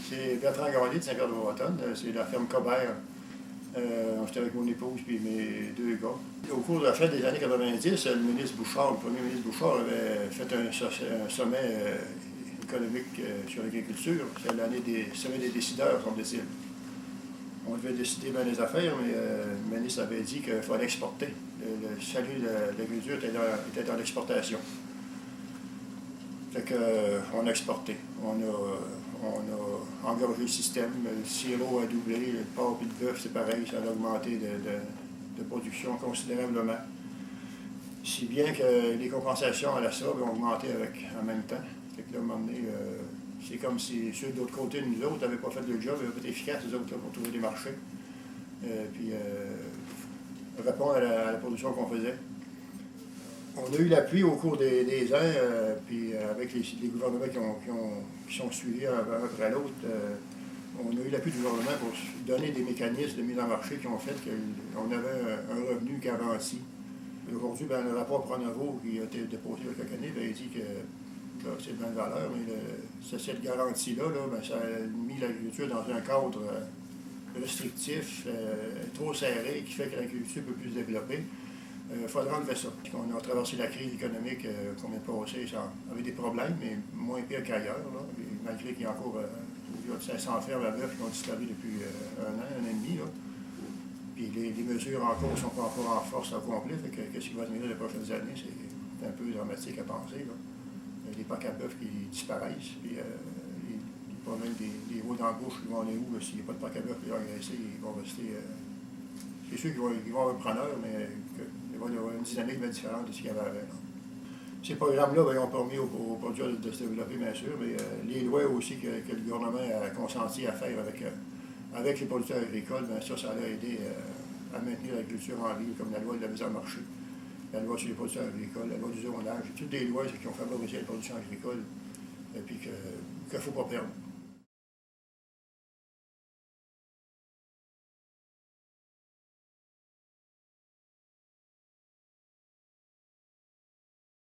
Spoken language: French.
C'est Bertrand Gagné de Saint-Pierre-de-Bretonne. C'est la ferme Cobert. J'étais avec mon épouse et mes deux gars. Au cours de la fin des années 90, le ministre Bouchard, le premier ministre Bouchard, avait fait un sommet économique sur l'agriculture. C'est l'année des sommets des décideurs, semble-t-il. On devait décider bien les affaires, mais le ministre avait dit qu'il fallait exporter. Le salut de l'agriculture était dans l'exportation. Fait qu'on a exporté. On a engorgé le système. Le sirop a doublé, le porc et le bœuf, c'est pareil, ça a augmenté de production considérablement. Si bien que les compensations à la SAB ont augmenté en même temps. Fait que là, à un moment donné, c'est comme si ceux de l'autre côté de nous autres n'avaient pas fait le job, ils n'avaient pas été efficaces, eux autres, là, pour trouver des marchés. Puis répondre à la production qu'on faisait. On a eu l'appui au cours des ans, puis avec les gouvernements qui sont suivis un après l'autre, on a eu l'appui du gouvernement pour donner des mécanismes de mise en marché qui ont fait qu'on avait un revenu garanti. Aujourd'hui, le rapport Pronovo qui a été déposé il y a quelques années, il dit que c'est de bonne valeur, mais cette garantie-là, ça a mis l'agriculture dans un cadre restrictif, trop serré, qui fait que l'agriculture peut plus se développer. Il faudra enlever ça. On a traversé la crise économique qu'on vient de passer avec des problèmes, mais moins pire qu'ailleurs. Malgré qu'il y a encore 500 fermes à bœuf qui ont disparu depuis un an et demi. Là. Puis les mesures en cours ne sont pas encore en force au complet. Qu'est-ce qui va venir les prochaines années, c'est un peu dramatique à penser. Là. Les packs à bœuf qui disparaissent. Puis les problèmes des roues d'embauche qui vont aller où? S'il n'y a pas de pack à bœuf qui vont engraisser, ils vont rester. C'est sûr qu'ils vont avoir un preneur, mais il va y avoir une dynamique bien différente de ce qu'il y avait avant. Ces programmes-là ont permis aux producteurs de se développer, bien sûr, mais les lois aussi que le gouvernement a consenti à faire avec les producteurs agricoles, ça a aidé à maintenir l'agriculture en vie, comme la loi de la mise en marché, la loi sur les producteurs agricoles, la loi du zonage, toutes des lois qui ont favorisé la production agricole et puis qu'il ne faut pas perdre.